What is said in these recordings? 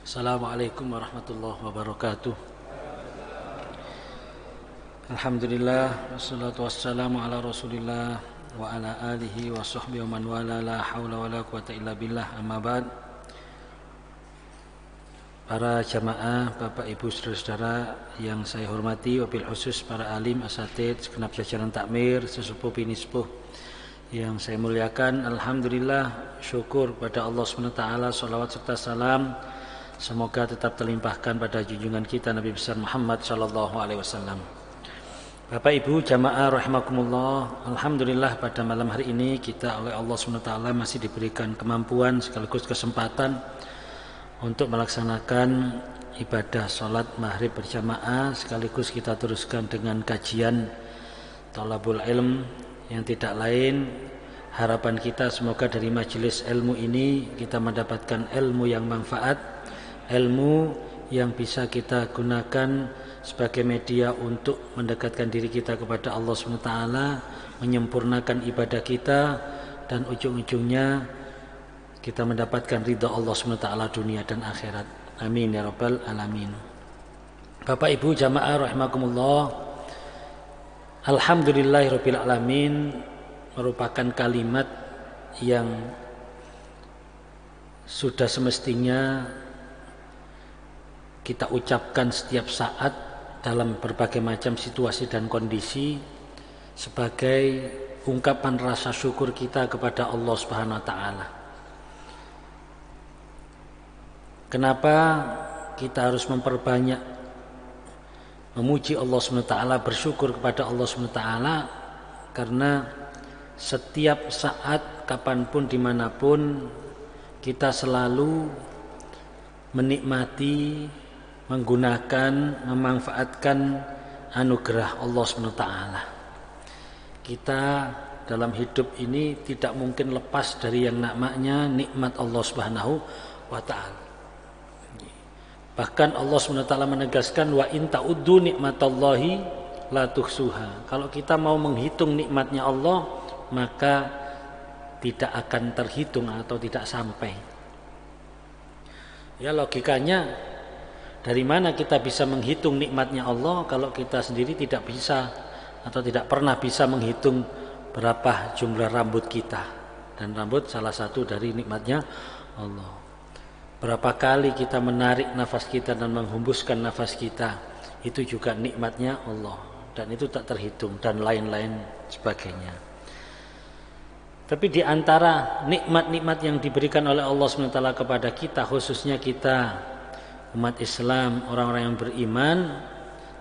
Assalamualaikum warahmatullahi wabarakatuh. Alhamdulillah wassalatu wassalamu ala Rasulillah wa ala alihi wa sahbihi wa man wala, la haula wala quwata illa billah, amma ba'd. Para jamaah, Bapak Ibu saudara-saudara yang saya hormati, wabil khusus para alim, asatidz, segenap jajaran takmir, sesepuh bini sepuh yang saya muliakan. Alhamdulillah, syukur pada Allah SWT, salawat serta salam semoga tetap terlimpahkan pada junjungan kita Nabi besar Muhammad sallallahu alaihi wasallam. Bapak Ibu jamaah rahimakumullah, alhamdulillah pada malam hari ini kita oleh Allah SWT masih diberikan kemampuan sekaligus kesempatan untuk melaksanakan ibadah salat maghrib berjamaah, sekaligus kita teruskan dengan kajian Thalabul Ilm yang tidak lain harapan kita semoga dari majelis ilmu ini kita mendapatkan ilmu yang manfaat, ilmu yang bisa kita gunakan sebagai media untuk mendekatkan diri kita kepada Allah SWT, menyempurnakan ibadah kita, dan ujung-ujungnya kita mendapatkan ridha Allah SWT dunia dan akhirat. Amin ya rabbal alamin. Bapak Ibu jamaah rahimakumullah, alhamdulillahirabbil alamin merupakan kalimat yang sudah semestinya kita ucapkan setiap saat dalam berbagai macam situasi dan kondisi sebagai ungkapan rasa syukur kita kepada Allah Subhanahu wa taala. Kenapa kita harus memperbanyak memuji Allah Subhanahu wa taala, bersyukur kepada Allah Subhanahu wa taala? Karena setiap saat, kapanpun, dimanapun, kita selalu menikmati, menggunakan, memanfaatkan anugerah Allah SWT. Kita dalam hidup ini tidak mungkin lepas dari yang namanya nikmat Allah Subhanahu wa taala. Bahkan Allah SWT menegaskan wa in ta'uddu nikmatallahi la tuhsuha. Kalau kita mau menghitung nikmatnya Allah, maka tidak akan terhitung atau tidak sampai. Ya, logikanya dari mana kita bisa menghitung nikmatnya Allah kalau kita sendiri tidak bisa atau tidak pernah bisa menghitung berapa jumlah rambut kita, dan rambut salah satu dari nikmatnya Allah. Berapa kali kita menarik nafas kita dan menghembuskan nafas kita, itu juga nikmatnya Allah, dan itu tak terhitung, dan lain-lain sebagainya. Tapi di antara nikmat-nikmat yang diberikan oleh Allah SWT kepada kita, khususnya kita umat Islam, orang-orang yang beriman,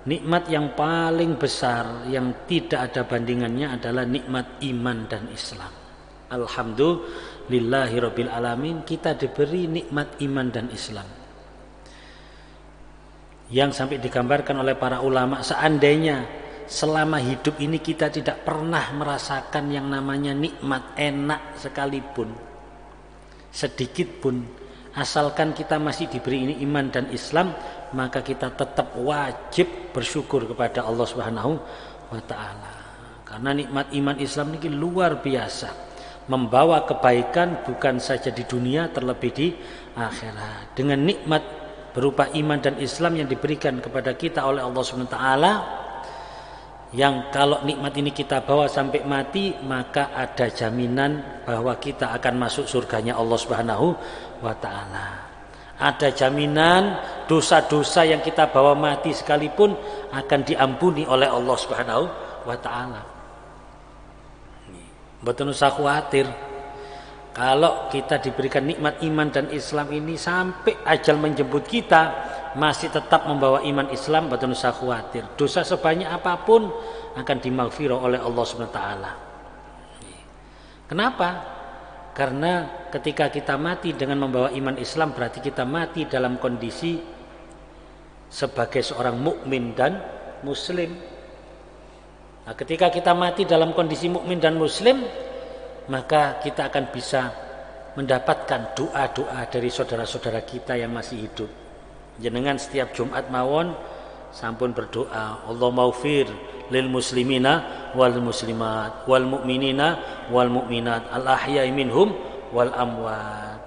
nikmat yang paling besar yang tidak ada bandingannya adalah nikmat iman dan Islam. Alhamdulillahirabbil alamin, kita diberi nikmat iman dan Islam. Yang sampai digambarkan oleh para ulama, seandainya selama hidup ini kita tidak pernah merasakan yang namanya nikmat enak sekalipun, sedikit pun, asalkan kita masih diberi ini iman dan Islam, maka kita tetap wajib bersyukur kepada Allah Subhanahu wa taala. Karena nikmat iman Islam ini luar biasa, membawa kebaikan bukan saja di dunia, terlebih di akhirat. Dengan nikmat berupa iman dan Islam yang diberikan kepada kita oleh Allah Subhanahu wa taala, yang kalau nikmat ini kita bawa sampai mati, maka ada jaminan bahwa kita akan masuk surganya Allah Subhanahu wa taala. Ada jaminan dosa-dosa yang kita bawa mati sekalipun akan diampuni oleh Allah Subhanahu wa taala. Mboten usah khawatir. Kalau kita diberikan nikmat iman dan Islam ini sampai ajal menjemput kita masih tetap membawa iman Islam, mboten usah khawatir. Dosa sebanyak apapun akan dimaghfirah oleh Allah SWT. Kenapa? Karena ketika kita mati dengan membawa iman Islam, berarti kita mati dalam kondisi sebagai seorang mukmin dan muslim. Nah, ketika kita mati dalam kondisi mukmin dan muslim, maka kita akan bisa mendapatkan doa-doa dari saudara-saudara kita yang masih hidup. Jenengan setiap Jumat mawon sampun berdoa, Allahumma ighfir lil muslimina wal muslimat wal mu'minina wal mu'minat al ahya'i minhum wal amwat.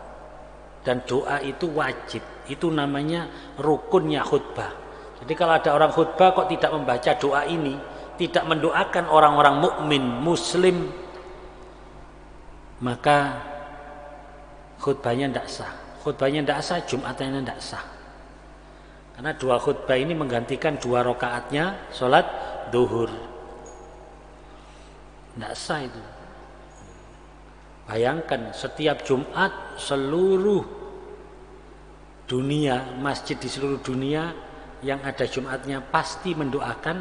dan doa itu wajib. Itu namanya rukunnya khutbah. Jadi kalau ada orang khutbah kok tidak membaca doa ini, tidak mendoakan orang-orang mukmin muslim, maka khutbahnya tidak sah. Khutbahnya tidak sah, Jumatnya tidak sah. Karena dua khutbah ini menggantikan 2 rakaatnya sholat duhur. Tidak sah itu. Bayangkan setiap Jumat seluruh dunia, masjid di seluruh dunia yang ada Jumatnya pasti mendoakan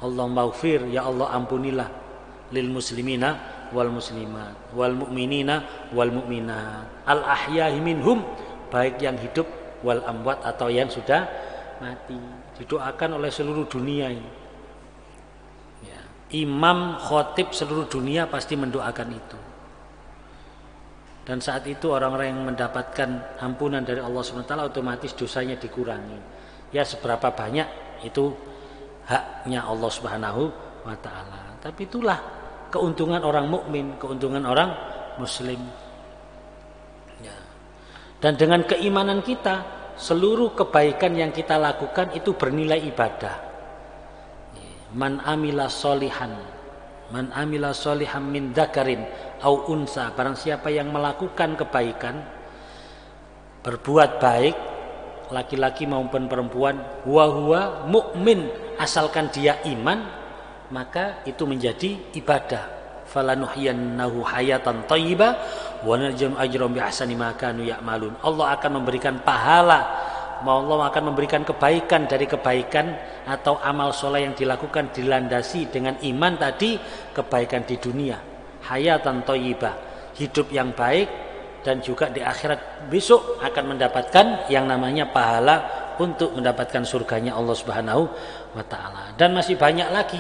Allahumma ighfir, ya Allah ampunilah lil muslimina wal muslimat wal mu'minina wal mu'minat al ahya'i minhum, baik yang hidup wal amwat atau yang sudah mati. Didoakan oleh seluruh dunia ini. Ya. Imam khotib seluruh dunia pasti mendoakan itu. Dan saat itu orang-orang yang mendapatkan ampunan dari Allah SWT otomatis dosanya dikurangi. Ya seberapa banyak itu haknya Allah Subhanahu wa taala. Tapi itulah keuntungan orang mukmin, keuntungan orang muslim. Ya. Dan dengan keimanan kita, seluruh kebaikan yang kita lakukan itu bernilai ibadah. Man amila solihan min dzakarin au unsa, barang siapa yang melakukan kebaikan, berbuat baik, laki-laki maupun perempuan, wa huwa mukmin, asalkan dia iman, maka itu menjadi ibadah. Falanuhyiyannahu hayatan thayyibah wa narjum ajran bi ahsani ma kanu ya'malun. Allah akan memberikan pahala, Allah akan memberikan kebaikan dari kebaikan atau amal soleh yang dilakukan dilandasi dengan iman tadi, kebaikan di dunia, hayatan thayyibah, hidup yang baik, dan juga di akhirat besok akan mendapatkan yang namanya pahala untuk mendapatkan surganya Allah Subhanahu wa taala. Dan masih banyak lagi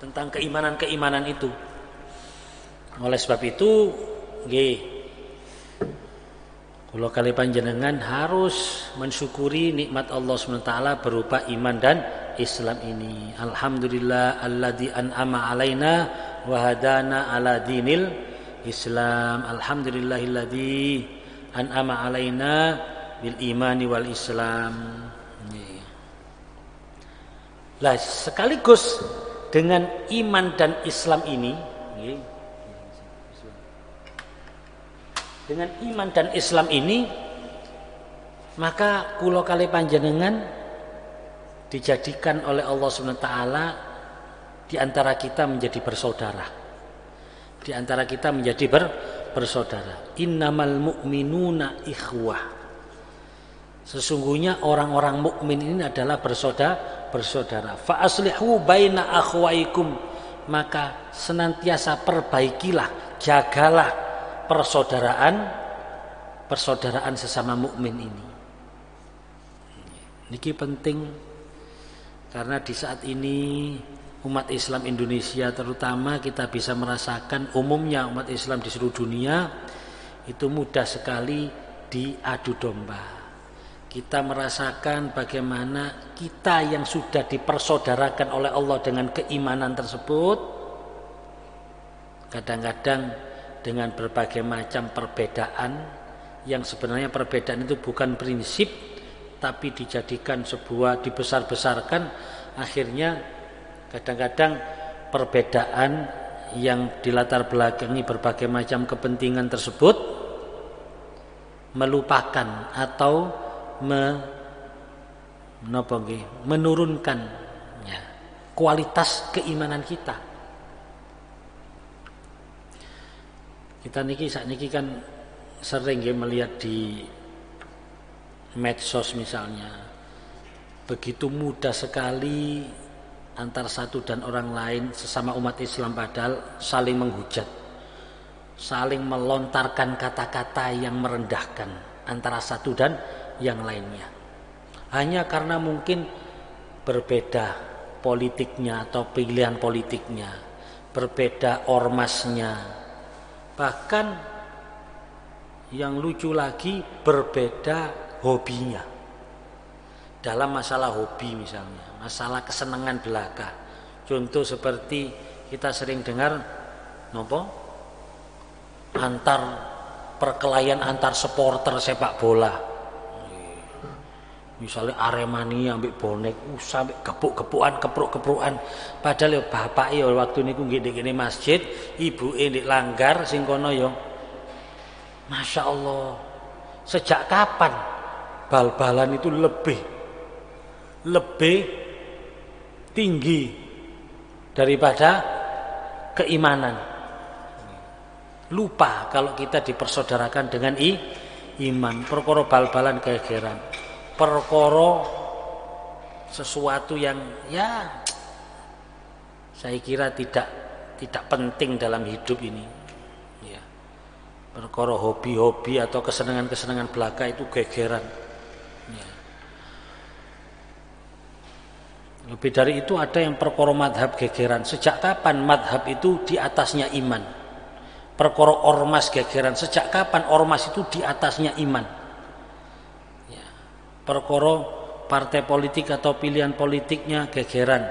tentang keimanan-keimanan itu. Oleh sebab itu, kula kali panjenengan harus mensyukuri nikmat Allah SWT berupa iman dan Islam ini. Alhamdulillah alladzi an'ama alaina wa hadana ala dinil Islam. Alhamdulillahilladzi an'ama alaina bil imani wal Islam. Lah sekaligus dengan iman dan Islam ini, dengan iman dan Islam ini, maka kula kali panjenengan dijadikan oleh Allah SWT di antara kita menjadi bersaudara. Di antara kita menjadi bersaudara. Innamal mu'minuna ikhwah. Sesungguhnya orang-orang mukmin ini adalah bersaudara. Fa aslihu baina akhwaikum, maka senantiasa perbaikilah, jagalah persaudaraan sesama mukmin ini. Niki penting karena di saat ini umat Islam Indonesia terutama kita bisa merasakan, umumnya umat Islam di seluruh dunia itu mudah sekali diadu domba. Kita merasakan bagaimana kita yang sudah dipersaudarakan oleh Allah dengan keimanan tersebut, kadang-kadang dengan berbagai macam perbedaan, yang sebenarnya perbedaan itu bukan prinsip tapi dijadikan sebuah, dibesar-besarkan, akhirnya kadang-kadang perbedaan yang dilatar belakangi berbagai macam kepentingan tersebut melupakan atau menurunkan ya, kualitas keimanan kita. Kita saat niki kan sering ya melihat di medsos misalnya, begitu mudah sekali antar satu dan orang lain sesama umat Islam padahal saling menghujat, saling melontarkan kata-kata yang merendahkan antara satu dan yang lainnya, hanya karena mungkin berbeda politiknya atau pilihan politiknya, berbeda ormasnya, bahkan yang lucu lagi berbeda hobinya. Dalam masalah hobi misalnya, masalah kesenangan belaka, contoh seperti kita sering dengar antar perkelahian antar supporter sepak bola. Misalnya Aremania ambek bonek, sampai kepuk-kepukan, kepruk-keprukan. Padahal ya bapak ya waktu niku nggih ndek masjid, ibuke ndek langgar sing kono ya. Masya Allah. Sejak kapan bal-balan itu lebih tinggi daripada keimanan? Lupa kalau kita dipersaudarakan dengan iman. Perkara bal-balan gegeran, perkara sesuatu yang ya saya kira tidak penting dalam hidup ini ya. Perkara hobi-hobi atau kesenangan-kesenangan belaka itu gegeran ya. Lebih dari itu ada yang perkara madhab gegeran. Sejak kapan madhab itu di atasnya iman? Perkara ormas gegeran. Sejak kapan ormas itu di atasnya iman? Ya. Perkara partai politik atau pilihan politiknya gegeran.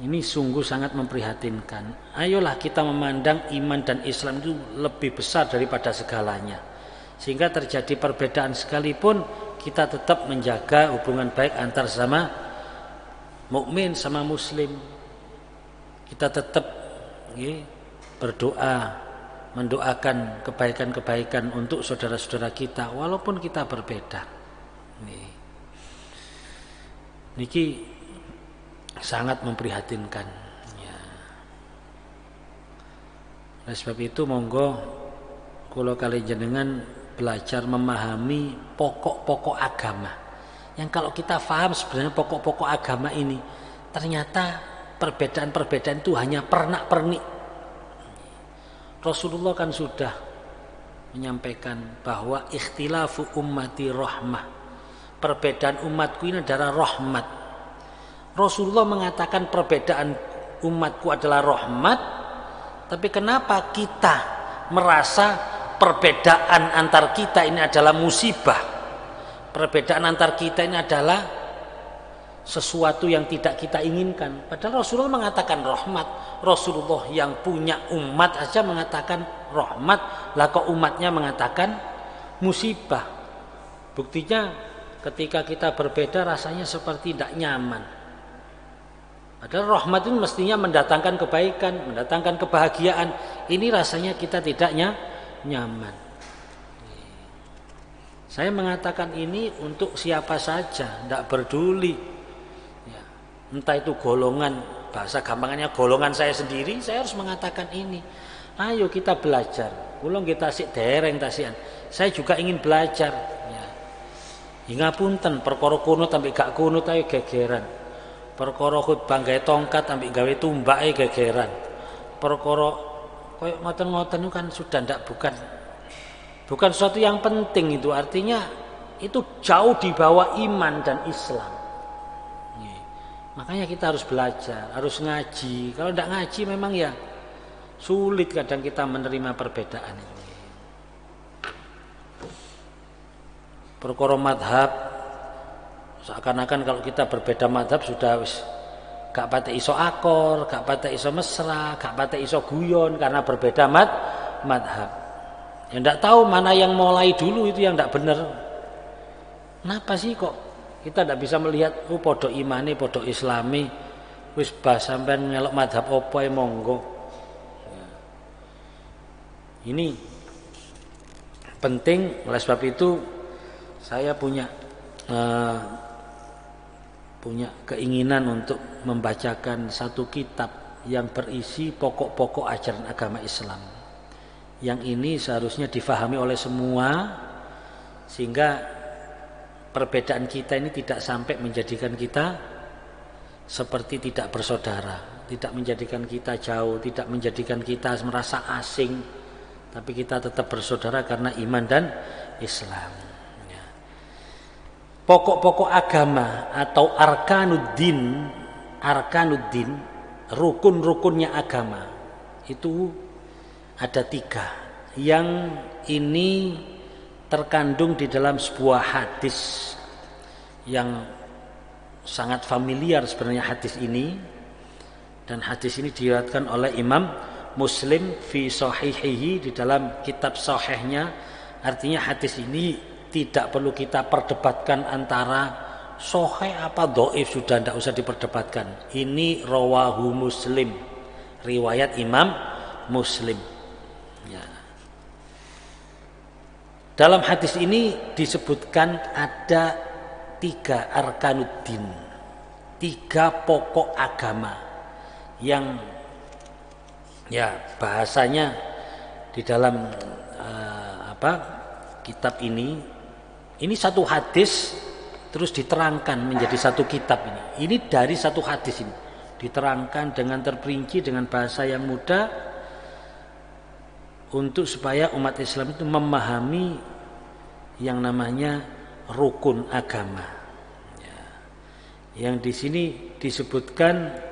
Ini sungguh sangat memprihatinkan. Ayolah kita memandang iman dan Islam itu lebih besar daripada segalanya. Sehingga terjadi perbedaan sekalipun kita tetap menjaga hubungan baik antar sama mukmin sama muslim. Kita tetap berdoa, mendoakan kebaikan-kebaikan untuk saudara-saudara kita walaupun kita berbeda. Niki sangat memprihatinkan ya. Oleh sebab itu monggo kula kali jenengan belajar memahami pokok-pokok agama. Yang kalau kita paham sebenarnya pokok-pokok agama ini, ternyata perbedaan-perbedaan itu hanya pernak-pernik. Rasulullah kan sudah menyampaikan bahwa ikhtilafu ummati rahmah. Perbedaan umatku ini adalah rahmat. Rasulullah mengatakan perbedaan umatku adalah rahmat, tapi kenapa kita merasa perbedaan antar kita ini adalah musibah? Perbedaan antar kita ini adalah sesuatu yang tidak kita inginkan. Padahal Rasulullah mengatakan rahmat. Rasulullah yang punya umat aja mengatakan rahmat, lah kok umatnya mengatakan musibah. Buktinya ketika kita berbeda rasanya seperti tidak nyaman. Padahal rahmat itu mestinya mendatangkan kebaikan, mendatangkan kebahagiaan. Ini rasanya kita tidak nyaman. Saya mengatakan ini untuk siapa saja, tidak peduli. Entah itu golongan, bahasa gampangnya golongan saya sendiri, saya harus mengatakan ini. Ayo kita belajar. Ulang kita sik dereng tasian. Saya juga ingin belajar. Ya. Ngapunten perkara kunut ambek gak kunut ayo gegeran. Perkara khutbah gawe tongkat ambek gawe tumbake gegeran. Perkara koyo ngoten-ngoten itu kan sudah bukan sesuatu yang penting itu. Artinya itu jauh di bawah iman dan Islam. Makanya kita harus belajar, harus ngaji. Kalau tidak ngaji memang ya sulit kadang kita menerima perbedaan ini. Perkara madhab, seakan-akan kalau kita berbeda madhab sudah gak pate iso akor, gak pate iso mesra, gak pate iso guyon karena berbeda madhab. Ya tidak tahu mana yang mulai dulu itu yang tidak benar. Kenapa sih kok kita tidak bisa melihat podo imani, podo islami, wis bas sampean ngelok madhab opo monggo. Ya. Ini penting. Oleh sebab itu saya punya keinginan untuk membacakan satu kitab yang berisi pokok-pokok ajaran agama Islam. Yang ini seharusnya difahami oleh semua sehingga perbedaan kita ini tidak sampai menjadikan kita seperti tidak bersaudara, tidak menjadikan kita jauh, tidak menjadikan kita merasa asing, tapi kita tetap bersaudara karena iman dan Islam. Ya. Pokok-pokok agama atau arkanuddin, rukun-rukunnya agama itu ada 3. Yang ini terkandung di dalam sebuah hadis yang sangat familiar sebenarnya hadis ini, dan hadis ini diriwayatkan oleh Imam Muslim fi sahihihi, di dalam kitab sahihnya. Artinya hadis ini tidak perlu kita perdebatkan antara sahih apa dhaif, sudah tidak usah diperdebatkan. Ini rawahu Muslim, riwayat Imam Muslim. Ya. Dalam hadis ini disebutkan ada 3 arkanuddin, 3 pokok agama yang ya bahasanya di dalam kitab ini satu hadis terus diterangkan menjadi satu kitab ini. Ini dari satu hadis ini diterangkan dengan terperinci dengan bahasa yang mudah untuk supaya umat Islam itu memahami yang namanya rukun agama. Ya. Yang di sini disebutkan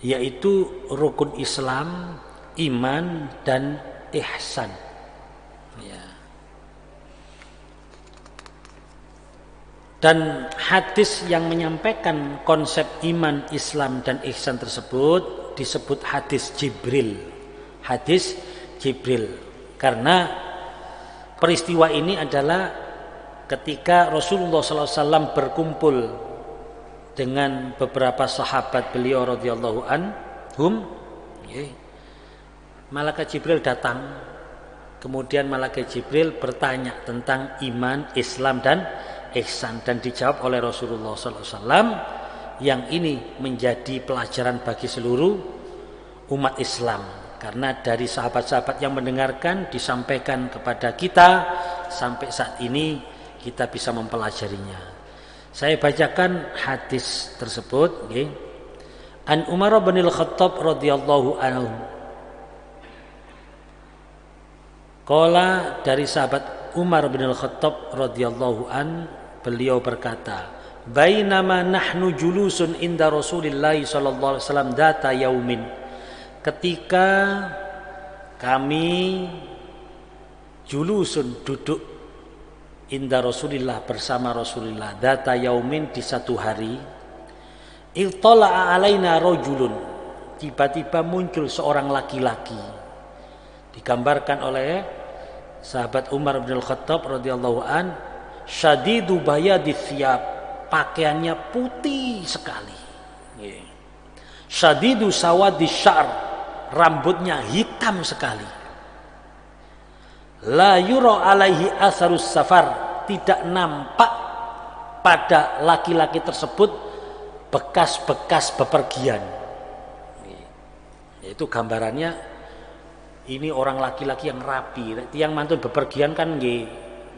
yaitu rukun Islam, iman, dan ihsan. Ya. Dan hadis yang menyampaikan konsep iman, Islam, dan ihsan tersebut disebut hadis Jibril. Hadis Jibril. Karena peristiwa ini adalah ketika Rasulullah SAW berkumpul dengan beberapa sahabat beliau radhiyallahu anhum, malaikat Jibril datang. Kemudian malaikat Jibril bertanya tentang iman, Islam, dan ihsan, dan dijawab oleh Rasulullah SAW. Yang ini menjadi pelajaran bagi seluruh umat Islam, karena dari sahabat-sahabat yang mendengarkan disampaikan kepada kita sampai saat ini kita bisa mempelajarinya. Saya bacakan hadis tersebut. An Umar bin Al-Khattab radhiyallahu anhu. Qala, dari sahabat Umar bin Al-Khattab radhiyallahu an, beliau berkata, bainama nahnu julusun inda Rasulillah sallallahu alaihi wasallam data yaumin. Ketika kami julusun duduk inda Rasulillah, bersama Rasulullah, data yaumin, di satu hari, iltala'a alaina rajulun, tiba-tiba muncul seorang laki-laki. Digambarkan oleh sahabat Umar bin Al-Khattab radhiyallahu an, syadidu bayadith thiyab, pakaiannya putih sekali. Syadidu sawadis syar, rambutnya hitam sekali. La yura alaihi asarus safar, tidak nampak pada laki-laki tersebut bekas-bekas bepergian. Itu gambarannya, ini orang laki-laki yang rapi. Tiang mantun bepergian kan nggih,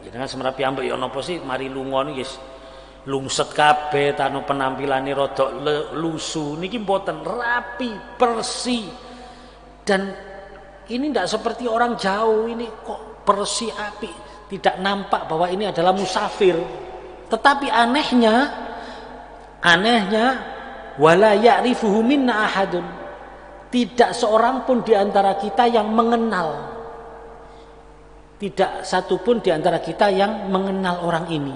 jenengan semerapi ambek ya napa sih, mari lunga niki lungset kabeh, tanu penampilane rada lusu, niki mboten, rapi, bersih. Dan ini tidak seperti orang jauh, ini kok bersih, api, tidak nampak bahwa ini adalah musafir. Tetapi anehnya wala ya'rifuhu minna ahadun, tidak seorang pun di antara kita yang mengenal, tidak satu pun di antara kita yang mengenal orang ini.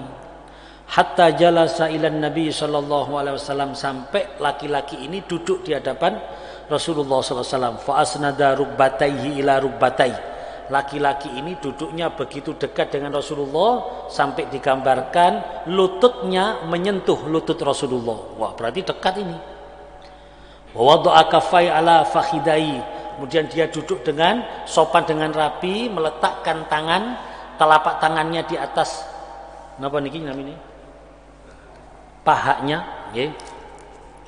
Hatta jalasa ilan Nabi sallallahu alaihi wasallam, sampai laki-laki ini duduk di hadapan Rasulullah sallallahu alaihi wasallam. Fa asnada rukbatayhi ila rukbatayhi, laki-laki ini duduknya begitu dekat dengan Rasulullah sampai digambarkan lututnya menyentuh lutut Rasulullah. Wah, berarti dekat ini. Wa wada'a kaffai ala fakhidai, kemudian dia duduk dengan sopan, dengan rapi, meletakkan tangan, telapak tangannya di atas napa niki namanya, pahanya, nggih.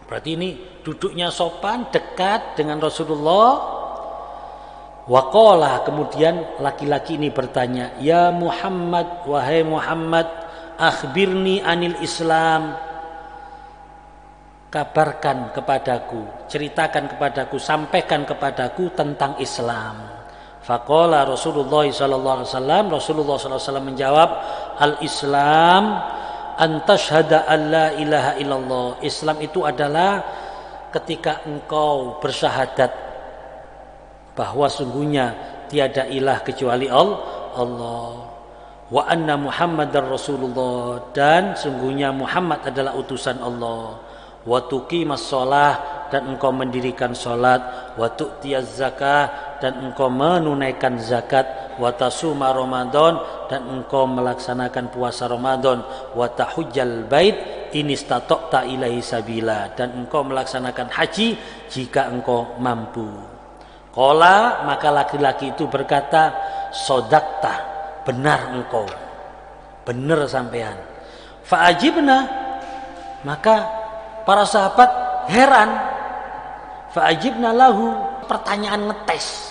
Berarti ini duduknya sopan, dekat dengan Rasulullah. Waqala, kemudian laki-laki ini bertanya, ya Muhammad, wahai Muhammad, akhbirni anil Islam, kabarkan kepadaku, ceritakan kepadaku, sampaikan kepadaku tentang Islam. Faqala Rasulullah sallallahu alaihi wasallam, Rasulullah sallallahu alaihi wasallam menjawab, al-Islam an tashhada an la ilaha illallah. Islam itu adalah ketika engkau bersyahadat bahwa sungguhnya tiada ilah kecuali Allah, wa anna Muhammadar Rasulullah, dan sungguhnya Muhammad adalah utusan Allah, wa tuqimas shalah, dan engkau mendirikan salat, wa tu'tiyaz zakah, dan engkau menunaikan zakat, wa tasuma Ramadan, dan engkau melaksanakan puasa Ramadan, wa tahujjal bait in istata'ta ilaihi sabila, dan engkau melaksanakan haji jika engkau mampu. Qala, maka laki-laki itu berkata, sodakta, benar engkau, benar sampean. Fa'ajibna, maka para sahabat heran. Fa'ajibna lahu, pertanyaan ngetes.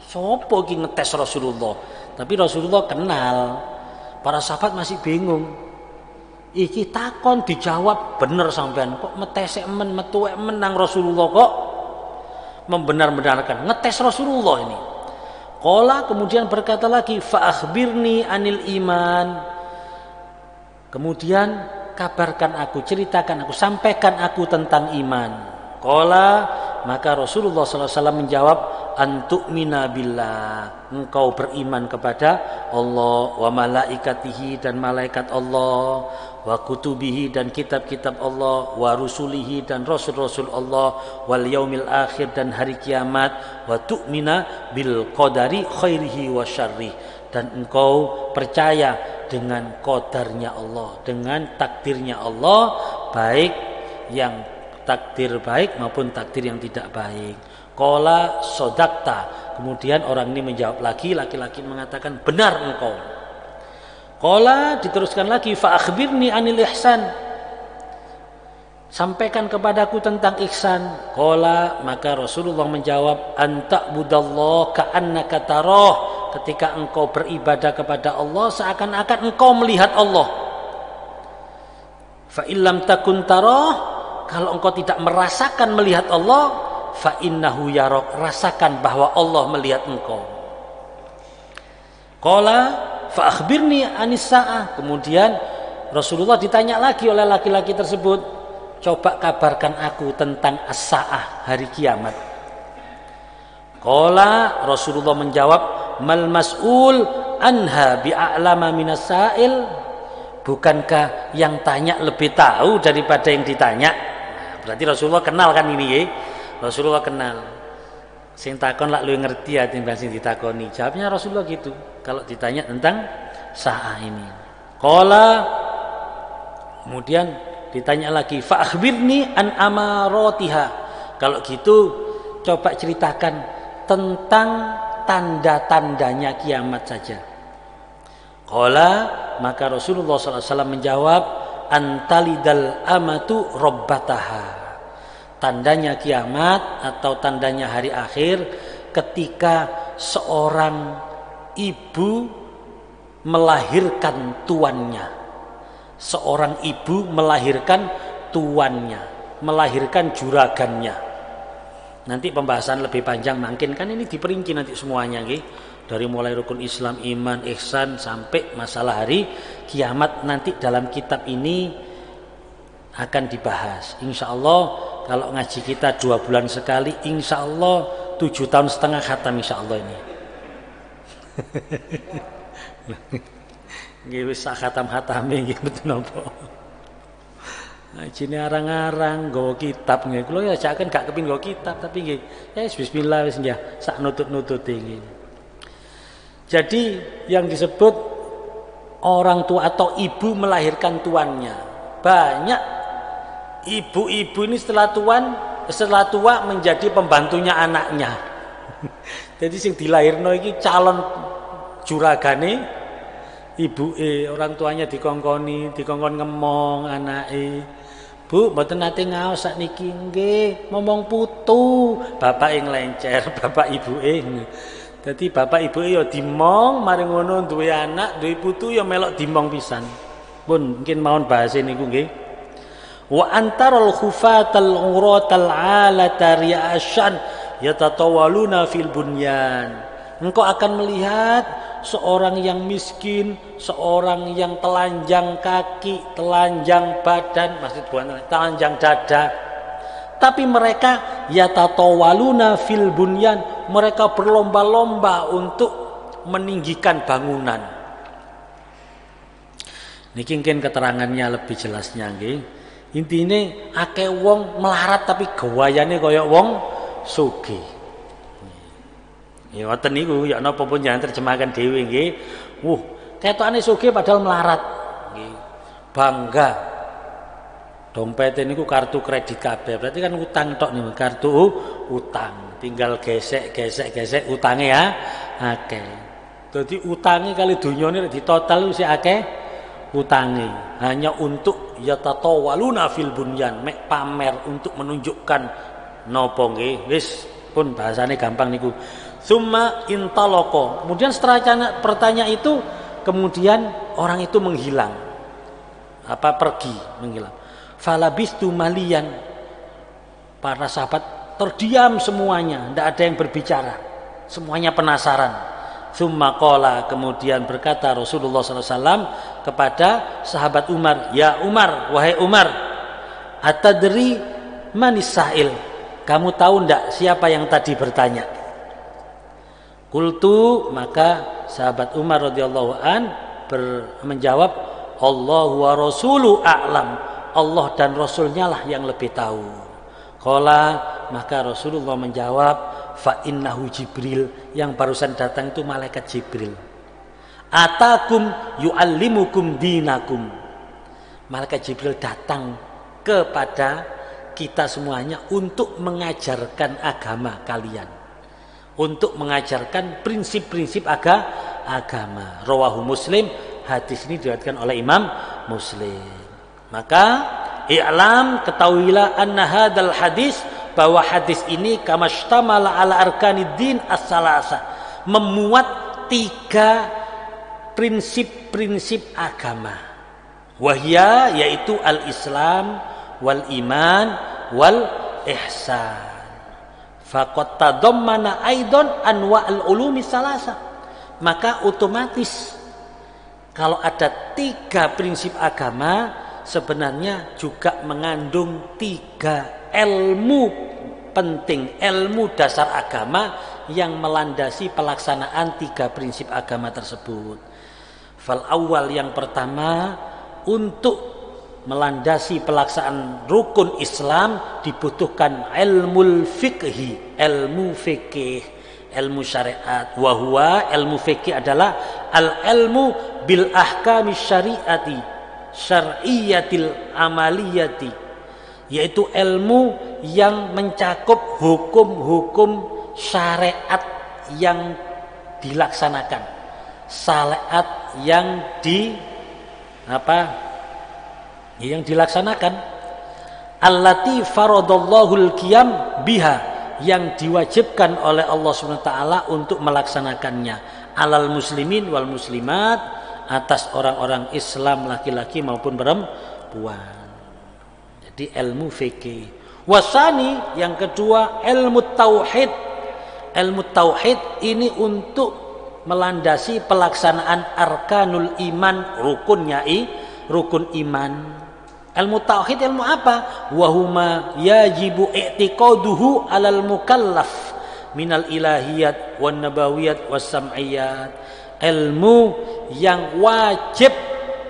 Sopo ki ngetes Rasulullah? Tapi Rasulullah kenal. Para sahabat masih bingung. Iki takon dijawab bener sampean, kok metesek men metuwek menang Rasulullah, kok membenar-benarkan ngetes Rasulullah ini. Qala, kemudian berkata lagi, fa akhbirni anil iman. Kemudian kabarkan aku, ceritakan aku, sampaikan aku tentang iman. Qala, maka Rasulullah SAW menjawab, antu'mina billah, engkau beriman kepada Allah, wa malaikatihi, dan malaikat Allah, wa kutubihi, dan kitab-kitab Allah, wa rusulihi, dan rasul-rasul Allah, wal yaumil akhir, dan hari kiamat, wa tu'mina bil qadari khairihi wa syarrih, dan engkau percaya dengan qadarnya Allah, dengan takdirnya Allah, baik yang takdir baik maupun takdir yang tidak baik. Qala sodakta, kemudian orang ini menjawab lagi, laki-laki mengatakan benar engkau. Qala, diteruskan lagi, fa akhbirni anil ihsan, sampaikan kepadaku tentang ihsan. Qala, maka Rasulullah menjawab, anta budallah ka'annaka tarah, ketika engkau beribadah kepada Allah seakan-akan engkau melihat Allah. Fa illam takun tarah, kalau engkau tidak merasakan melihat Allah, fa innahu yarak, rasakan bahwa Allah melihat engkau. Qala fa akhbirni anis saah, kemudian Rasulullah ditanya lagi oleh laki-laki tersebut, coba kabarkan aku tentang as-saah, hari kiamat. Qala, Rasulullah menjawab, mal mas'ul anha bi'a'lama minas sa'il, bukankah yang tanya lebih tahu daripada yang ditanya? Berarti Rasulullah kenal kan ini ya? Rasulullah kenal. Sing takon lak luwih ngerti ya timbang sing ditakoni. Jawabnya Rasulullah gitu kalau ditanya tentang sa'a ini. Qala, kemudian ditanya lagi, fa akhbirni an amaratiha. Kalau gitu coba ceritakan tentang tanda-tandanya kiamat saja. Qala, maka Rasulullah SAW menjawab, antalidal amatu robbataha, tandanya kiamat atau tandanya hari akhir ketika seorang ibu melahirkan tuannya. Seorang ibu melahirkan tuannya, melahirkan juragannya. Nanti pembahasan lebih panjang mungkin, kan ini diperinci nanti semuanya nggih. Dari mulai rukun Islam, iman, ihsan, sampai masalah hari kiamat nanti dalam kitab ini akan dibahas. Insya Allah kalau ngaji kita 2 bulan sekali, insya Allah 7 tahun setengah khatam insya Allah ini. Nggih wis sak khatam-khatame nggih mboten napa. Ngajine arang-arang nggawa kitab nggih. Kula ya jaken gak kepin nggawa kitab tapi nggih ya bismillah wis nggih sak nutut-nututi nggih. Jadi yang disebut orang tua atau ibu melahirkan tuannya. Banyak ibu-ibu ini setelah tua menjadi pembantunya anaknya. Jadi sing dilahirno iki calon juragane ibuke, orang tuanya dikongkon ngemong anake. Bu, mboten nate ngaos sakniki nggih, momong putu, bapak ing lencer, bapak ibuke. Jadi bapak ibu ya dimong, mari ngono duwe anak, duwe putu ya melok dimong pisan. Pun mungkin mawon bahasa niku nggih. Wa antarul khufatal uratal alata ri'asyan yatatawaluna fil bunyan. Engkau akan melihat seorang yang miskin, seorang yang telanjang kaki, telanjang badan, maksud bukan telanjang dada. Tapi mereka yatatawaluna fil bunyan, mereka berlomba-lomba untuk meninggikan bangunan. Niki mungkin keterangannya lebih jelasnya nggih. Intine akeh wong melarat tapi gawayane kaya wong sugih. Ya ngoten niku ya napa pun jangan terjemahkan dhewe nggih. Ketokane sugih padahal melarat. Nggih. Bangga. Dompet niku kartu kredit kabeh. Berarti kan utang tok niku, kartu utang. Tinggal gesek utange ya akeh. Dadi utange kali dunyane ditotal wis akeh utange. Hanya untuk yatatawaluna fil bunyan, mek pamer untuk menunjukkan napa nggih. Wis pun bahasane gampang niku. Summa intalaqo. Kemudian setelah pertanyaan itu kemudian orang itu menghilang. Pergi, menghilang. Falabistu malian. Para sahabat terdiam semuanya, tidak ada yang berbicara. Semuanya penasaran. Summa qala, kemudian berkata Rasulullah SAW kepada sahabat Umar, "Ya Umar, wahai Umar, atadri manis sa'il? Kamu tahu enggak siapa yang tadi bertanya?" Qultu, maka sahabat Umar radhiyallahu an menjawab, "Allahu wa rasulu a'lam." Allah dan Rasulnya lah yang lebih tahu. Qala, maka Rasulullah menjawab, "Fa innahu Jibril." Yang barusan datang itu malaikat Jibril. "Atakum yu'allimukum dinakum." Malaikat Jibril datang kepada kita semuanya untuk mengajarkan agama kalian, untuk mengajarkan prinsip-prinsip agama. Rawahu Muslim. Hadis ini diriwayatkan oleh Imam Muslim. Maka i'lam, ketahuilah anna hadzal hadis, bahwa hadis ini kamastamala ala arkaniddin as-salasa, memuat 3 prinsip-prinsip agama. Wahya, yaitu al-Islam wal iman wal ihsan. Faqad tadammana aidan anwa'al ulumi salasa. Maka otomatis kalau ada 3 prinsip agama, sebenarnya juga mengandung 3 ilmu penting, ilmu dasar agama yang melandasi pelaksanaan 3 prinsip agama tersebut. Fal awal, yang pertama, untuk melandasi pelaksanaan rukun Islam dibutuhkan ilmu fikih, ilmu fikih, ilmu syariat. Wa huwa, ilmu fikih adalah al ilmu bil ahkami syariati syar'iyatil amaliyati, yaitu ilmu yang mencakup hukum-hukum syariat yang dilaksanakan, syariat yang yang dilaksanakan, allati faradallahul qiyam biha, yang diwajibkan oleh Allah SWT untuk melaksanakannya, alal muslimin wal muslimat, atas orang-orang Islam laki-laki maupun perempuan. Jadi ilmu fikih. Wasani, yang kedua, ilmu tauhid. Ilmu tauhid ini untuk melandasi pelaksanaan arkanul iman, rukun iman. Ilmu tauhid ilmu apa? Wahuma yajibu i'tiqaduhu alal mukallaf minal ilahiyat wan nabawiyat was sam'iyat. Ilmu yang wajib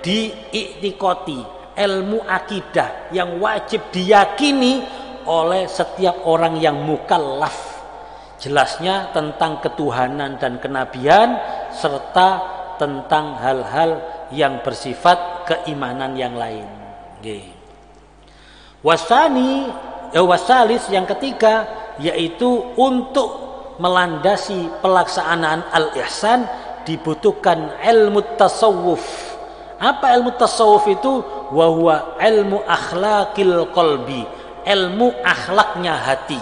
diiktikoti, ilmu akidah yang wajib diyakini oleh setiap orang yang mukallaf. Jelasnya tentang ketuhanan dan kenabian, serta tentang hal-hal yang bersifat keimanan yang lain. Wasalis, yang ketiga, yaitu untuk melandasi pelaksanaan al-ihsan dibutuhkan ilmu tasawuf. Apa ilmu tasawuf itu? Wa huwa ilmu akhlaqil qalbi, ilmu akhlaknya hati.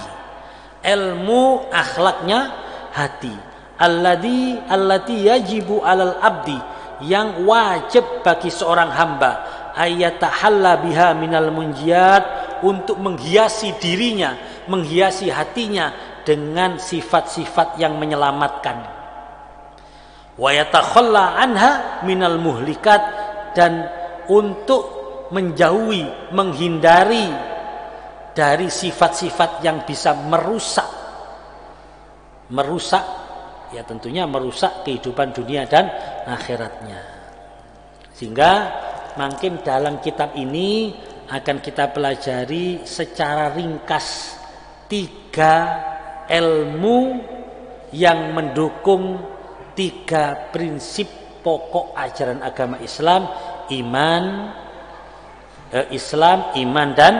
Ilmu akhlaknya hati. Allati yajibu alal abdi, yang wajib bagi seorang hamba, ayatahalla biha minal munjiyat, untuk menghiasi dirinya, menghiasi hatinya dengan sifat-sifat yang menyelamatkan. Wa yatakhalla anha minal muhlikat, dan untuk menjauhi, menghindari dari sifat-sifat yang bisa merusak ya tentunya merusak kehidupan dunia dan akhiratnya. Sehingga makin dalam kitab ini akan kita pelajari secara ringkas 3 ilmu yang mendukung 3 prinsip pokok ajaran agama Islam, Islam, iman dan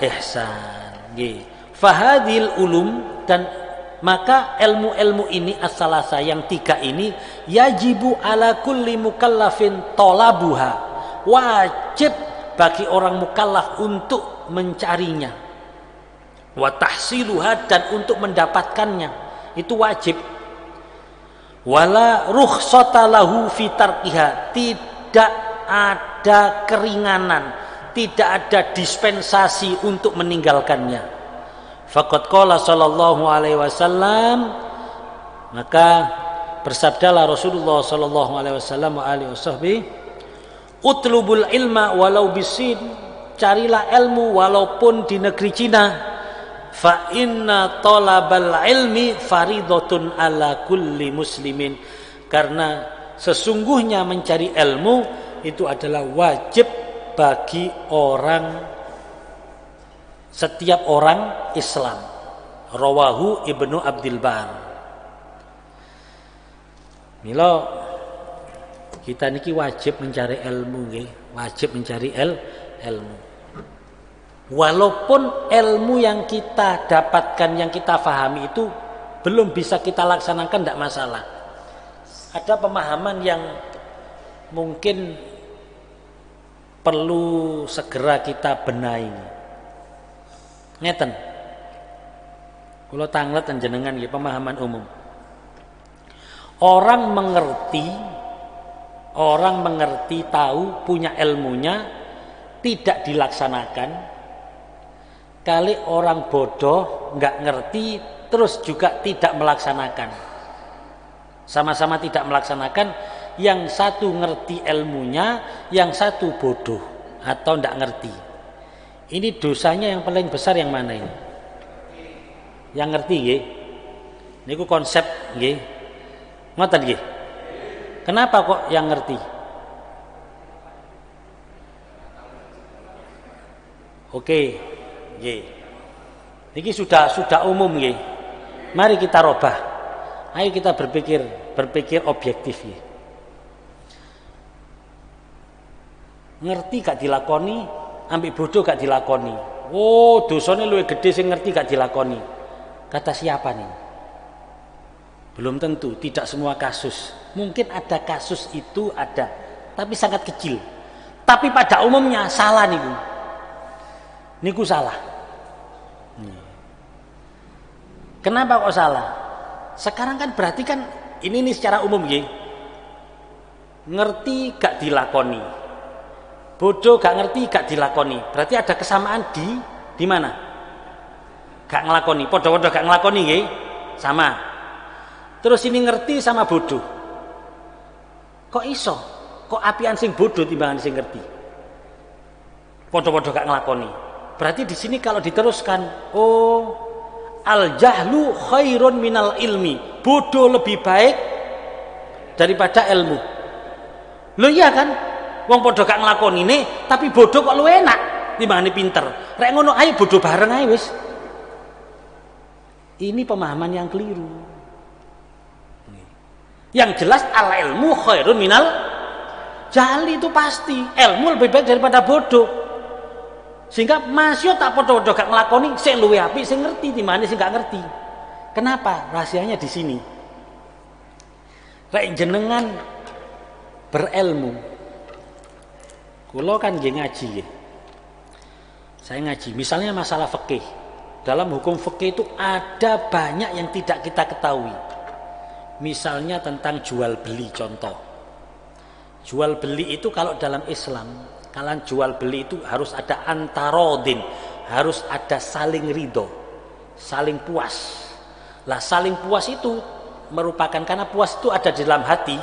ihsan. Fahadil ulum, dan maka ilmu-ilmu ini as-salasa yang 3 ini yajibu ala kulli mukallafin talabuha, wajib bagi orang mukallaf untuk mencarinya, wa tahsiluha, dan untuk mendapatkannya, itu wajib. Wala rukhsata lahu fi tarkiha, tidak ada keringanan, tidak ada dispensasi untuk meninggalkannya. Faqad qala sallallahu alaihi wasallam, maka bersabdalah Rasulullah sallallahu alaihi wasallam wa alihi wasahbihi, utlubul ilma walau bisin, carilah ilmu walaupun di negeri Cina. Fa inna talabal ilmi faridatun ala kulli muslimin, karena sesungguhnya mencari ilmu itu adalah wajib bagi setiap orang Islam. Rawahu Ibnu Abdul Bar. Milo kita niki wajib mencari ilmu nggih, wajib mencari ilmu. Walaupun ilmu yang kita dapatkan, yang kita fahami itu belum bisa kita laksanakan, tidak masalah. Ada pemahaman yang mungkin perlu segera kita benahi. Ngeten. Kula tanglet jenengan nggih, pemahaman umum. Orang mengerti, tahu, punya ilmunya, tidak dilaksanakan. Kali orang bodoh, nggak ngerti, terus juga tidak melaksanakan. Sama-sama tidak melaksanakan, yang satu ngerti ilmunya, yang satu bodoh atau nggak ngerti. Ini dosanya yang paling besar yang mana ini? Yang ngerti nggih. Niku konsep nggih. Ngoten nggih. Kenapa kok yang ngerti? Oke. Nggih. Niki sudah umum nggih. Mari kita robah. Ayo kita berpikir objektif nggih. Ngerti gak dilakoni, ambek bodoh gak dilakoni. Oh, dosane luwih gede sing ngerti gak dilakoni. Kata siapa nih? Belum tentu, tidak semua kasus. Mungkin ada kasus itu ada, tapi sangat kecil. Tapi pada umumnya salah niku. Niku salah. Kenapa kok salah? Sekarang kan berarti kan ini secara umum nggih. Ngerti gak dilakoni. Bodoh gak ngerti gak dilakoni. Berarti ada kesamaan di mana? Gak ngelakoni. Podo-podo gak ngelakoni nggih. Sama. Terus ini ngerti sama bodoh. Kok iso? Kok apian sing bodoh timbangan sing ngerti? Podo-podo gak ngelakoni. Berarti di sini kalau diteruskan, oh, al jahlu khairun minal ilmi. Bodoh lebih baik daripada ilmu. Loh iya kan? Wong podo gak nglakoni ini, tapi bodoh kok luwih enak timbangane pinter. Rek ngono ayo bodoh bareng ae wis. Ini pemahaman yang keliru. Yang jelas al ilmu khairun minal jahli, itu pasti. Ilmu lebih baik daripada bodoh. Sehingga masih tak podo-podo gak nglakoni, sing luwih apik sing ngerti timbangane sing gak ngerti. Kenapa? Rahasianya di sini. Rek jenengan berilmu. Kula kan nggih ngaji nggih. Saya ngaji, misalnya masalah fikih. Dalam hukum fikih itu ada banyak yang tidak kita ketahui. Misalnya tentang jual beli, contoh. Jual beli itu kalau dalam Islam, kalian jual beli itu harus ada antarodin, harus ada saling ridho, saling puas. Lah saling puas itu merupakan, karena puas itu ada di dalam hati,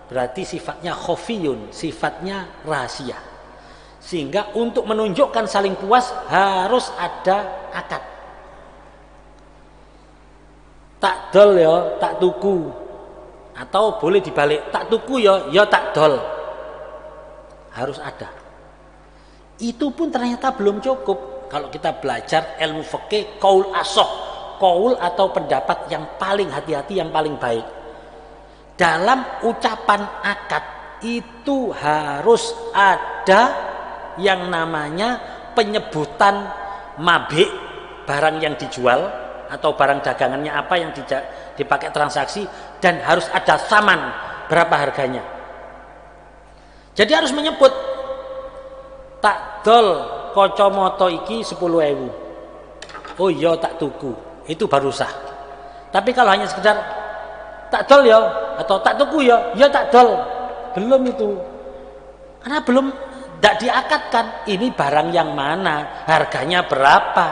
berarti sifatnya khofiyun, sifatnya rahasia. Sehingga untuk menunjukkan saling puas harus ada akad. Tak dol ya, tak tuku. Atau boleh dibalik, tak tuku ya, ya tak dol. Harus ada. Itu pun ternyata belum cukup. Kalau kita belajar ilmu fikih, qaul asoh, qaul atau pendapat yang paling hati-hati, yang paling baik. Dalam ucapan akad itu harus ada yang namanya penyebutan mabik, barang yang dijual atau barang dagangannya apa yang dipakai transaksi, dan harus ada saman, berapa harganya. Jadi harus menyebut, tak dol kacamata iki 10.000. Oh iya tak tuku. Itu baru sah. Tapi kalau hanya sekedar tak dol ya atau tak tuku ya tak dol. Belum itu. Karena belum tidak diakatkan. Ini barang yang mana? Harganya berapa?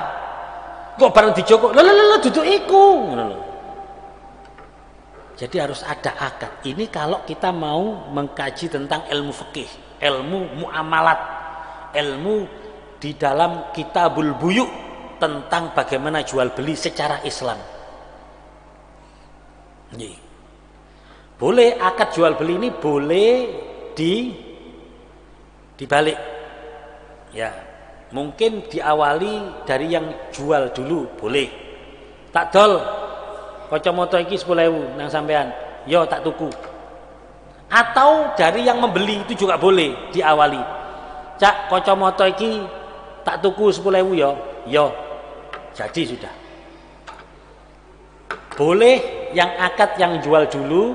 Kok barang dijoko? Lho duduk iku. Jadi harus ada akad. Ini kalau kita mau mengkaji tentang ilmu fikih, ilmu muamalat, ilmu di dalam kitabul buyu tentang bagaimana jual beli secara Islam. Boleh akad jual beli ini boleh dibalik. Ya, mungkin diawali dari yang jual dulu, boleh. Tak dol kacamata iki 10.000 nang sampean. Yo tak tuku. Atau dari yang membeli itu juga boleh diawali. Cak kacamata iki tak tuku 10.000 yo. Yo. Jadi sudah. Boleh yang akad yang jual dulu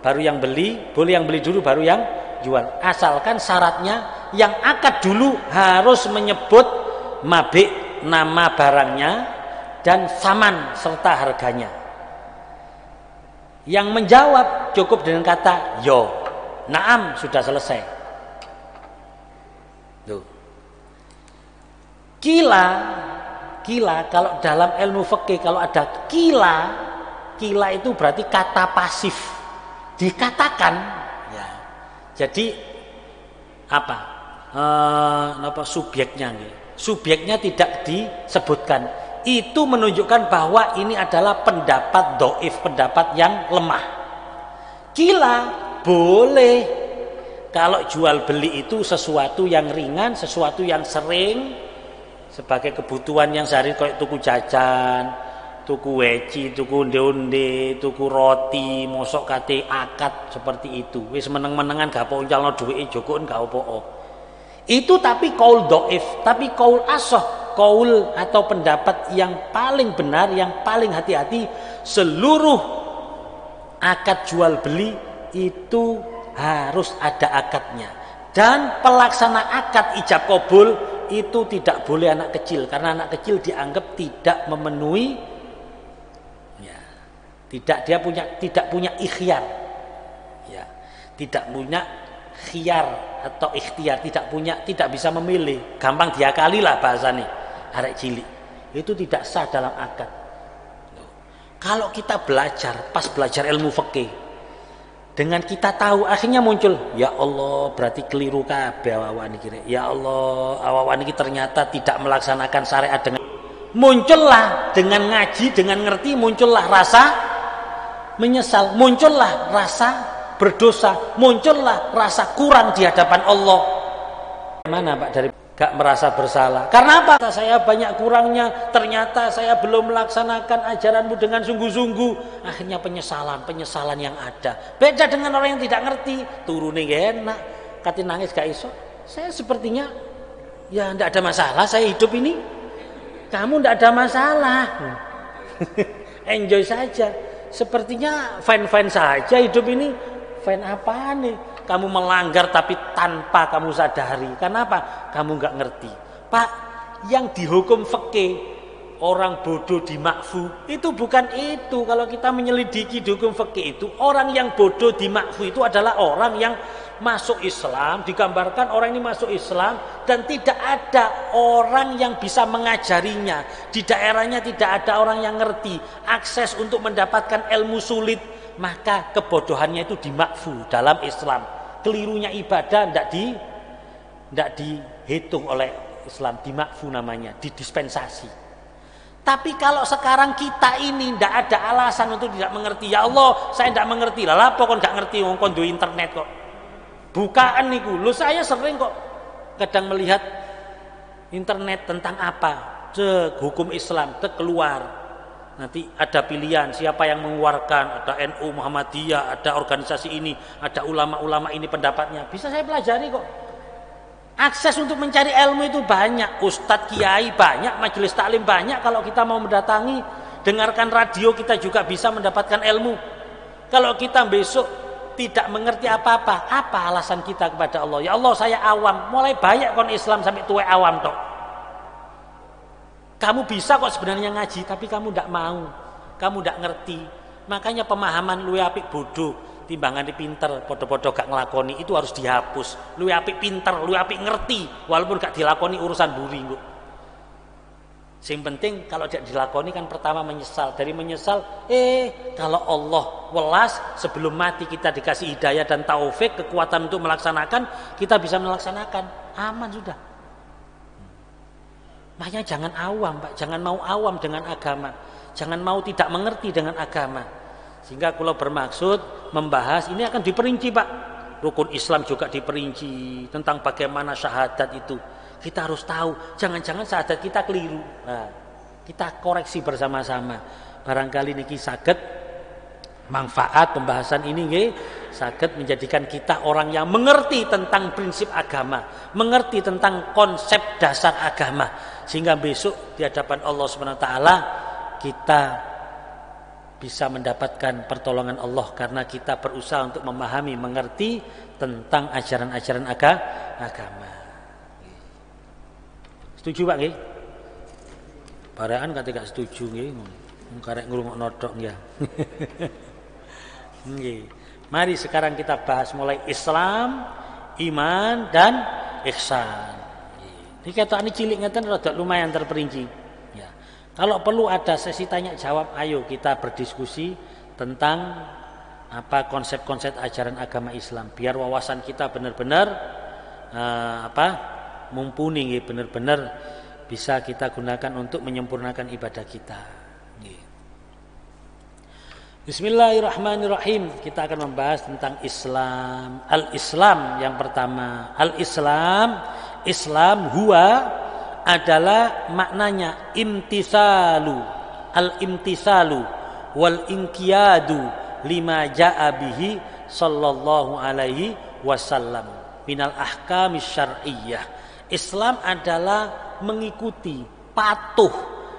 baru yang beli, boleh yang beli dulu baru yang jual. Asalkan syaratnya yang akad dulu harus menyebut mabik, nama barangnya, dan saman serta harganya. Yang menjawab cukup dengan kata yo, naam, sudah selesai. Tuh. Kila kalau dalam ilmu fikih kalau ada kila itu berarti kata pasif, dikatakan. Ya. Jadi apa? Subjeknya? Subjeknya tidak disebutkan. Itu menunjukkan bahwa ini adalah pendapat dhaif, pendapat yang lemah. Kila boleh kalau jual beli itu sesuatu yang ringan, sesuatu yang sering sebagai kebutuhan yang sehari, kayak tuku jajan, tuku weci, tuku onde-onde, tuku roti, mosok kate akad seperti itu. Wis meneng-menengan gak apa uncalno duwike jokoken gak apa-apa. Itu tapi qaul dhaif, tapi qaul asoh, qaul atau pendapat yang paling benar, yang paling hati-hati, seluruh akad jual beli itu harus ada akadnya. Dan pelaksana akad ijab kabul itu tidak boleh anak kecil, karena anak kecil dianggap tidak memenuhi, ya, tidak punya ikhtiyar, ya, tidak punya khiyar atau ikhtiar, tidak bisa memilih, gampang diakali lah bahasanya arek cilik. Itu tidak sah dalam akad. Kalau kita pas belajar ilmu fikih, dengan kita tahu akhirnya muncul, ya Allah berarti keliru kabeh awak niki. Ya Allah, awak niki ternyata tidak melaksanakan syariat dengan, muncullah dengan ngaji, dengan ngerti, muncullah rasa menyesal, muncullah rasa berdosa, muncullah rasa kurang di hadapan Allah. Mana Pak dari gak merasa bersalah? Karena apa? Saya banyak kurangnya, ternyata saya belum melaksanakan ajaranmu dengan sungguh-sungguh. Akhirnya penyesalan yang ada. Beda dengan orang yang tidak ngerti, turune gak enak, kati nangis gak iso. Saya sepertinya ya tidak ada masalah saya hidup ini. Kamu tidak ada masalah. Enjoy saja. Sepertinya fine-fine saja hidup ini. Fine apa nih? Kamu melanggar tapi tanpa kamu sadari. Kenapa? Kamu nggak ngerti. Pak, yang dihukum fikih orang bodoh dimakfu itu bukan itu. Kalau kita menyelidiki dihukum fikih itu, orang yang bodoh dimakfu itu adalah orang yang masuk Islam, digambarkan orang ini masuk Islam dan tidak ada orang yang bisa mengajarinya. Di daerahnya tidak ada orang yang ngerti. Akses untuk mendapatkan ilmu sulit. Maka kebodohannya itu dimakfu dalam Islam. Kelirunya ibadah tidak dihitung oleh Islam, dimakfu namanya, didispensasi. Tapi kalau sekarang kita ini tidak ada alasan untuk tidak mengerti. Ya Allah, saya tidak mengerti. Lah apa kok tidak ngerti, wong kon duwe internet kok. Bukaan niku. Lho saya sering kok kadang melihat internet tentang apa? Cek hukum Islam, cek keluar. Nanti ada pilihan siapa yang mengeluarkan, ada NU, Muhammadiyah, ada organisasi ini, ada ulama-ulama ini pendapatnya. Bisa saya pelajari kok. Akses untuk mencari ilmu itu banyak, ustadz kiai banyak, majelis taklim banyak. Kalau kita mau mendatangi, dengarkan radio, kita juga bisa mendapatkan ilmu. Kalau kita besok tidak mengerti apa-apa, apa alasan kita kepada Allah? Ya Allah, saya awam, mulai banyak kon Islam sampai tua awam tok. Kamu bisa kok sebenarnya ngaji, tapi kamu tidak mau, kamu tidak ngerti. Makanya pemahaman luwe apik bodoh timbangan di pinter, podo-podo gak ngelakoni, itu harus dihapus. Luwe apik pinter, luwe apik ngerti, walaupun gak dilakoni urusan buri kok. Yang penting kalau tidak dilakoni kan pertama menyesal. Dari menyesal, kalau Allah welas sebelum mati kita dikasih hidayah dan taufik, kekuatan untuk melaksanakan, kita bisa melaksanakan, aman sudah. Makanya jangan awam, Pak, jangan mau awam dengan agama, jangan mau tidak mengerti dengan agama. Sehingga kalau bermaksud membahas ini akan diperinci, Pak. Rukun Islam juga diperinci tentang bagaimana syahadat itu. Kita harus tahu, jangan-jangan syahadat kita keliru. Nah, kita koreksi bersama-sama. Barangkali niki saged manfaat pembahasan ini nggih, saged menjadikan kita orang yang mengerti tentang prinsip agama, mengerti tentang konsep dasar agama, sehingga besok di hadapan Allah Subhanahu wa taala kita bisa mendapatkan pertolongan Allah karena kita berusaha untuk memahami, mengerti tentang ajaran-ajaran agama. Setuju Pak nggih? Paraan kate gak setuju nggih. Mung karek ngrungokno tok ya. Nggih. Mari sekarang kita bahas mulai Islam, iman dan ihsan. Nggih. Iki ketokane cilik ngeten rada lumayan terperinci. Ya. Kalau perlu ada sesi tanya jawab, ayo kita berdiskusi tentang apa konsep-konsep ajaran agama Islam biar wawasan kita benar-benar mumpuni, benar-benar bisa kita gunakan untuk menyempurnakan ibadah kita. Bismillahirrahmanirrahim. Kita akan membahas tentang Islam. Al-Islam yang pertama. Islam huwa adalah maknanya imtisalu. Al-imtisalu wal inqiyadu lima ja'a bihi sallallahu alaihi wasallam minal ahkamis syar'iyyah. Islam adalah mengikuti, patuh,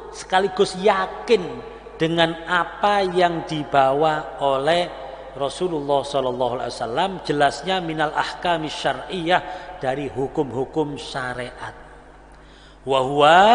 sekaligus yakin dengan apa yang dibawa oleh Rasulullah SAW. Jelasnya minal ahkami syar'iyyah, dari hukum-hukum syariat. Wahwa,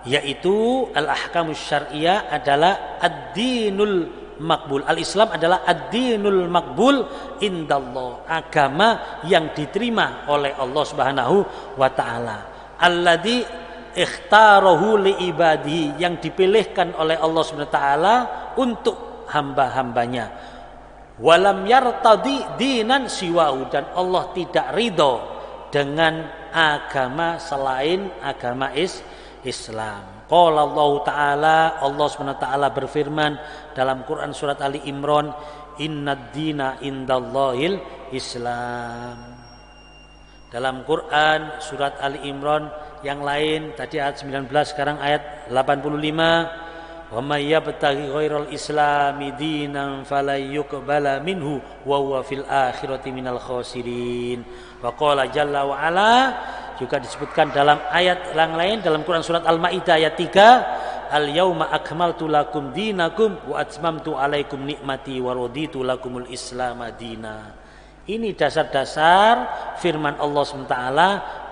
yaitu al-ahkamus syar'iyyah adalah ad-dinul makbul. Al-Islam adalah ad-dinul makbul indallah, agama yang diterima oleh Allah Subhanahu wa taala. Alladzi ikhtarahu li ibadihi, yang dipilihkan oleh Allah Subhanahu wa taala untuk hamba-hambanya. Walam yartadi dinan siwahu, dan Allah tidak ridho dengan agama selain agama Islam. Qala Allah Ta'ala, Allah Subhanahu wa taala berfirman dalam Quran surat Ali Imran, innad dina indallahil Islam. Dalam Quran surat Ali Imran yang lain tadi ayat 19, sekarang ayat 85, wa may yabtaghi ghairal islami dinan falyuqbala minhu wa huwa fil akhirati minal khasirin. Wa qala jalla wa ala, juga disebutkan dalam ayat yang lain dalam Quran surat Al-Maidah ayat 3, al-yauma akmaltu lakum dinakum wa atmamtu alaikum nikmati wa raditu lakumul islam madina. Ini dasar-dasar firman Allah SWT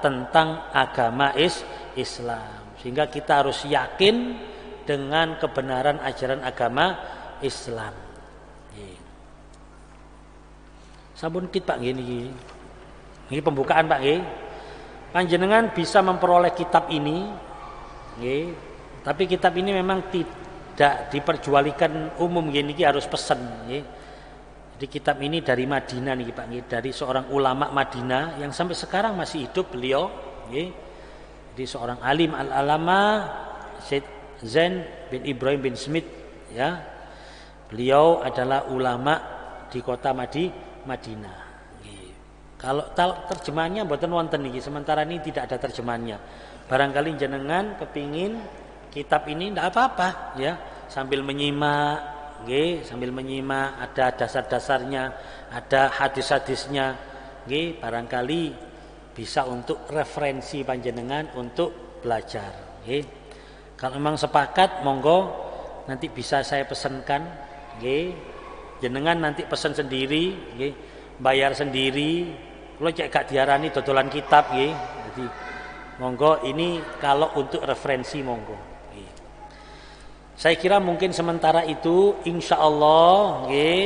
tentang agama Islam. Sehingga kita harus yakin dengan kebenaran ajaran agama Islam. Sampun kit Pak gini. Ini pembukaan Pak nggih. Panjenengan bisa memperoleh kitab ini, tapi kitab ini memang tidak diperjualkan umum, gini harus pesan. Jadi kitab ini dari Madinah nih Pak, dari seorang ulama Madinah yang sampai sekarang masih hidup beliau. Jadi seorang alim al-alama Syed Zain bin Ibrahim bin Smith. Ya, beliau adalah ulama di kota Madinah. Kalau terjemahannya mboten wonten niki, sementara ini tidak ada terjemahannya. Barangkali jenengan kepingin kitab ini tidak apa-apa ya, sambil menyimak, nggih, sambil menyimak ada dasar-dasarnya, ada hadis-hadisnya, nggih, barangkali bisa untuk referensi panjenengan untuk belajar, nggih. Kalau memang sepakat monggo nanti bisa saya pesankan, nggih. Jenengan nanti pesan sendiri, nggih, bayar sendiri. Kalau cek gak diarani dodolan kitab, nggih. Jadi monggo ini kalau untuk referensi monggo. Nggih. Saya kira mungkin sementara itu insyaallah, nggih,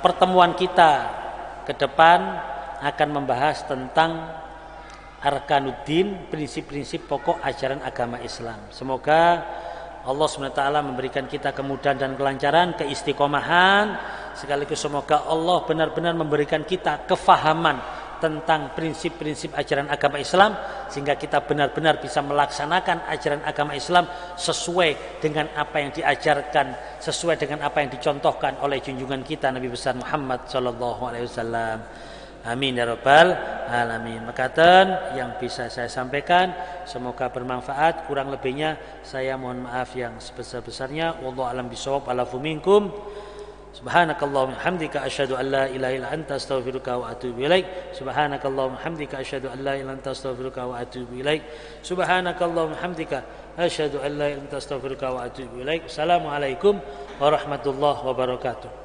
pertemuan kita ke depan akan membahas tentang Arkanuddin, prinsip-prinsip pokok ajaran agama Islam. Semoga Allah SWT memberikan kita kemudahan dan kelancaran, keistiqomahan, sekaligus semoga Allah benar-benar memberikan kita kefahaman tentang prinsip-prinsip ajaran agama Islam, sehingga kita benar-benar bisa melaksanakan ajaran agama Islam sesuai dengan apa yang diajarkan, sesuai dengan apa yang dicontohkan oleh junjungan kita Nabi besar Muhammad SAW. Amin ya rabbal alamin. Makaten yang bisa saya sampaikan semoga bermanfaat, kurang lebihnya saya mohon maaf yang sebesar-besarnya. Wallahu a'lam bishawab. Alafu minkum. Subhanakallahumma hamdika asyhadu an la ilaha illa anta astaghfiruka wa atubu ilaik. Subhanakallahumma hamdika asyhadu an la ilaha illa anta astaghfiruka wa atubu ilaik. Subhanakallahumma hamdika asyhadu an la ilaha illa anta astaghfiruka wa atubu ilaik. Assalamualaikum warahmatullahi wabarakatuh.